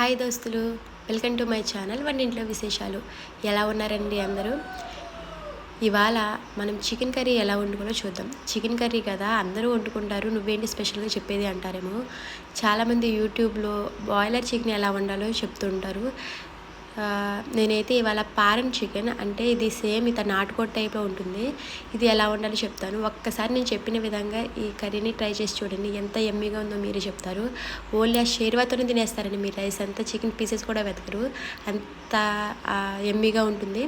Hi దోస్తులు, welcome to my channel వంటింట్లో విశేషాలు. ఎలా ఉన్నారండి అందరూ? ఇవాళ మనం చికెన్ కర్రీ ఎలా వండుకోవాలో చూద్దాం. చికెన్ కర్రీ కదా అందరూ వండుకుంటారు, నువ్వేంటి స్పెషల్గా చెప్పేది అంటారేమో. చాలామంది యూట్యూబ్లో బాయిలర్ చికెన్ ఎలా వండాలో చెప్తుంటారు. నేనైతే ఇవాళ పారన్ చికెన్, అంటే ఇది సేమ్ ఇత నాటుకోడి టైప్లో ఉంటుంది, ఇది ఎలా వండాలో చెప్తాను. ఒక్కసారి నేను చెప్పిన విధంగా ఈ కర్రీని ట్రై చేసి చూడండి, ఎంత ఎమ్మీగా ఉందో మీరే చెప్తారు. ఓన్లీ ఆ షేర్వాతోనే తినేస్తారండి మీరు, రైస్ అంతా చికెన్ పీసెస్ కూడా వెతకరు, అంత ఎమ్మీగా ఉంటుంది.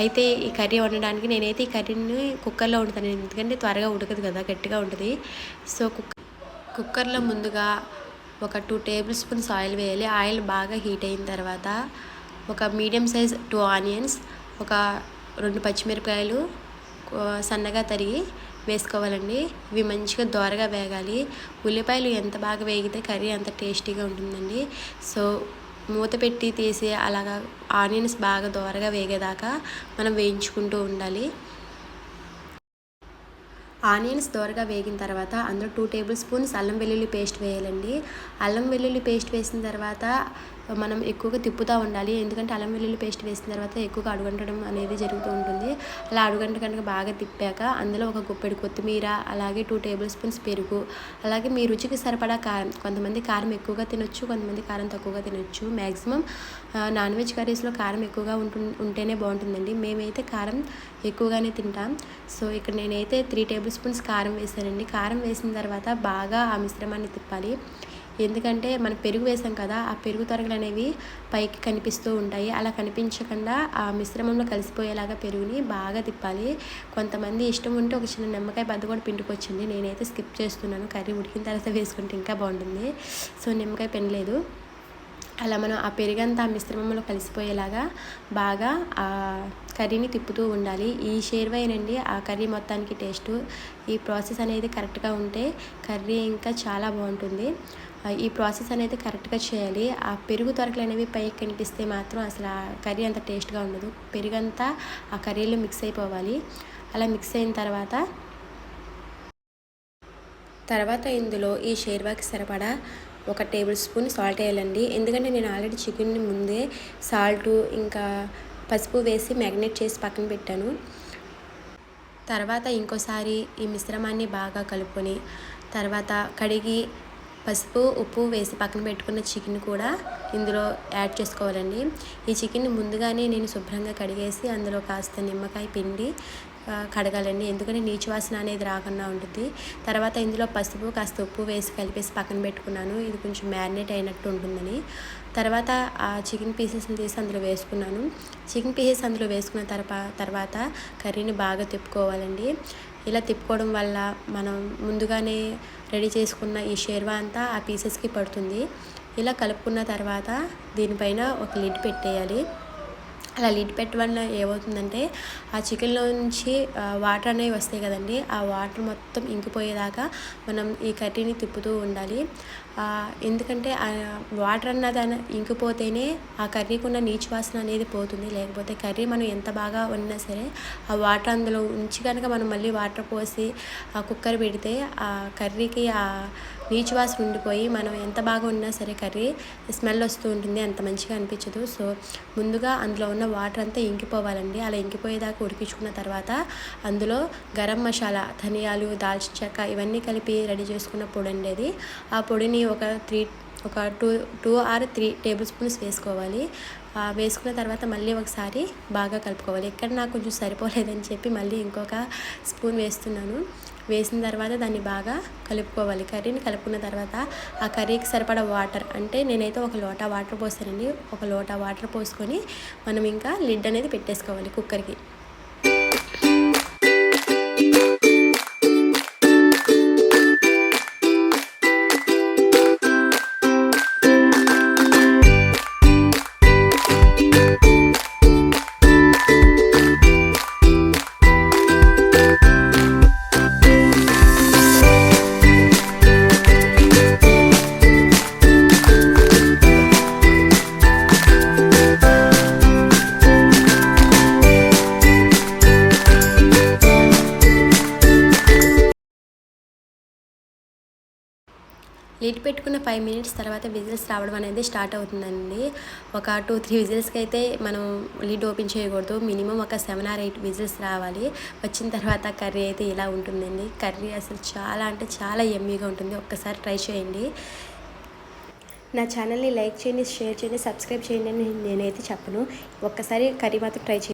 అయితే ఈ కర్రీ వండడానికి నేనైతే ఈ కర్రీని కుక్కర్లో వండుతాను, ఎందుకంటే త్వరగా ఉడకదు కదా, గట్టిగా ఉంటుంది. సో కుక్కర్లో ముందుగా ఒక 2 టేబుల్ స్పూన్స్ ఆయిల్ వేయాలి. ఆయిల్ బాగా హీట్ అయిన తర్వాత ఒక మీడియం సైజ్ 2 ఆనియన్స్, ఒక 2 పచ్చిమిరపకాయలు సన్నగా తరిగి వేసుకోవాలండి. ఇవి మంచిగా దోరగా వేగాలి. ఉల్లిపాయలు ఎంత బాగా వేగితే కర్రీ అంత టేస్టీగా ఉంటుందండి. సో మూత పెట్టి తీసి అలాగా ఆనియన్స్ బాగా దోరగా వేగేదాకా మనం వేయించుకుంటూ ఉండాలి. ఆనియన్స్ దోరగా వేగిన తర్వాత అందులో 2 టేబుల్ స్పూన్స్ అల్లం వెల్లుల్లి పేస్ట్ వేయాలండి. అల్లం వెల్లుల్లి పేస్ట్ వేసిన తర్వాత మనం ఎక్కువగా తిప్పుతూ ఉండాలి, ఎందుకంటే అల్లం వెల్లుల్లి పేస్ట్ వేసిన తర్వాత ఎక్కువగా అడుగంటడం అనేది జరుగుతూ ఉంటుంది. అలా అడుగంట కనుక బాగా తిప్పాక అందులో ఒక గుప్పెడు కొత్తిమీర, అలాగే 2 టేబుల్ స్పూన్స్ పెరుగు, అలాగే మీ రుచికి సరిపడా కారం. కొంతమంది కారం ఎక్కువగా తినొచ్చు, కొంతమంది కారం తక్కువగా తినొచ్చు. మ్యాక్సిమం నాన్ వెజ్ కర్రీస్లో కారం ఎక్కువగా ఉంటేనే బాగుంటుందండి. మేమైతే కారం ఎక్కువగానే తింటాం. సో ఇక్కడ నేనైతే 3 టేబుల్ స్పూన్స్ కారం వేసానండి. కారం వేసిన తర్వాత బాగా ఆ మిశ్రమాన్ని తిప్పాలి, ఎందుకంటే మనం పెరుగు వేసాం కదా, ఆ పెరుగు తొరగలు అనేవి పైకి కనిపిస్తూ ఉంటాయి. అలా కనిపించకుండా ఆ మిశ్రమంలో కలిసిపోయేలాగా పెరుగుని బాగా తిప్పాలి. కొంతమంది ఇష్టం ఉంటే ఒక చిన్న నిమ్మకాయ బద్ద కూడా పిండుకొచ్చింది, నేనైతే స్కిప్ చేస్తున్నాను. కర్రీ ఉడికిన తర్వాత వేసుకుంటే ఇంకా బాగుంటుంది, సో నిమ్మకాయ పిండలేదు. అలా మనం ఆ పెరుగంతా ఆ మిశ్రమంలో కలిసిపోయేలాగా బాగా ఆ కర్రీని తిప్పుతూ ఉండాలి. ఈ షేర్వాయేనండి ఆ కర్రీ మొత్తానికి టేస్టు. ఈ ప్రాసెస్ అనేది కరెక్ట్గా ఉంటే కర్రీ ఇంకా చాలా బాగుంటుంది. ఈ ప్రాసెస్ అనేది కరెక్ట్గా చేయాలి. ఆ పెరుగు తొరకలు అనేవి పైకి కనిపిస్తే మాత్రం అసలు ఆ కర్రీ అంత టేస్ట్గా ఉండదు. పెరుగంతా ఆ కర్రీలో మిక్స్ అయిపోవాలి. అలా మిక్స్ అయిన తర్వాత ఇందులో ఈ షేర్వాకి సరిపడా 1 టేబుల్ స్పూన్ సాల్ట్ వేయాలండి, ఎందుకంటే నేను ఆల్రెడీ చికెన్ని ముందే సాల్టు ఇంకా పసుపు వేసి మ్యాగ్నేట్ చేసి పక్కన పెట్టాను. తర్వాత ఇంకోసారి ఈ మిశ్రమాన్ని బాగా కలుపుకొని తర్వాత కడిగి పసుపు ఉప్పు వేసి పక్కన పెట్టుకున్న చికెన్ కూడా ఇందులో యాడ్ చేసుకోవాలండి. ఈ చికెన్ని ముందుగానే నేను శుభ్రంగా కడిగేసి అందులో కాస్త నిమ్మకాయ పిండి కడగాలండి, ఎందుకంటే నీచు వాసన అనేది రాకుండా ఉంటుంది. తర్వాత ఇందులో పసుపు కాస్త ఉప్పు వేసి కలిపేసి పక్కన పెట్టుకున్నాను, ఇది కొంచెం మ్యారినేట్ అయినట్టు ఉంటుందని. తర్వాత ఆ చికెన్ పీసెస్ని తీసి అందులో వేసుకున్నాను. చికెన్ పీసెస్ అందులో వేసుకున్న తర్వాత కర్రీని బాగా తిప్పుకోవాలండి. ఇలా తిప్పుకోవడం వల్ల మనం ముందుగానే రెడీ చేసుకున్న ఈ షేర్వా అంతా ఆ పీసెస్కి పడుతుంది. ఇలా కలుపుకున్న తర్వాత దీనిపైన ఒక లిడ్ పెట్టేయాలి. అలా లిడ్ పెట్టడం వల్ల ఏమవుతుందంటే ఆ చికెన్లో నుంచి వాటర్ అనేవి వస్తాయి కదండి, ఆ వాటర్ మొత్తం ఇంకిపోయేదాకా మనం ఈ కర్రీని తిప్పుతూ ఉండాలి. ఎందుకంటే వాటర్ అన్నది ఇంకిపోతేనే ఆ కర్రీకి ఉన్న నీచు వాసన అనేది పోతుంది. లేకపోతే కర్రీ మనం ఎంత బాగా వండినా సరే ఆ వాటర్ అందులో ఉంచి కనుక మనం మళ్ళీ వాటర్ పోసి ఆ కుక్కర్ పెడితే ఆ కర్రీకి ఆ నీచు వాసన ఉండిపోయి మనం ఎంత బాగా ఉన్నా సరే కర్రీ స్మెల్ వస్తూ ఉంటుంది, అంత మంచిగా అనిపించదు. సో ముందుగా అందులో ఉన్న వాటర్ అంతా ఇంకిపోవాలండి. అలా ఇంకిపోయేదాకా ఉడికించుకున్న తర్వాత అందులో గరం మసాలా, ధనియాలు, దాల్చిన చెక్క ఇవన్నీ కలిపి రెడీ చేసుకున్న పొడి ఉండేది, ఆ పొడిని ఒక 2 or 3 టేబుల్ స్పూన్స్ వేసుకోవాలి. వేసుకున్న తర్వాత మళ్ళీ ఒకసారి బాగా కలుపుకోవాలి. ఇక్కడ నాకు కొంచెం సరిపోలేదని చెప్పి మళ్ళీ ఇంకొక స్పూన్ వేస్తున్నాను. వేసిన తర్వాత దాన్ని బాగా కలుపుకోవాలి. కర్రీని కలుపుకున్న తర్వాత ఆ కర్రీకి సరిపడా వాటర్, అంటే నేనైతే 1 లోటా వాటర్ పోసానండి. 1 లోటా వాటర్ పోసుకొని మనం ఇంకా లిడ్ అనేది పెట్టేసుకోవాలి కుక్కర్కి. లిడ్ పెట్టుకున్న 5 మినిట్స్ తర్వాత విజిల్స్ రావడం అనేది స్టార్ట్ అవుతుందండి. ఒక 2-3 విజిల్స్కి అయితే మనం లిడ్ ఓపెన్ చేయకూడదు. మినిమం ఒక 7 or 8 విజిల్స్ రావాలి. వచ్చిన తర్వాత కర్రీ అయితే ఇలా ఉంటుందండి. కర్రీ అసలు చాలా అంటే చాలా యమ్మీగా ఉంటుంది. ఒక్కసారి ట్రై చేయండి. నా ఛానల్ని లైక్ చేయండి, షేర్ చేయండి, సబ్స్క్రైబ్ చేయండి అని నేనైతే చెప్పను. ఒక్కసారి కర్రీ మాత్రం ట్రై చేయండి.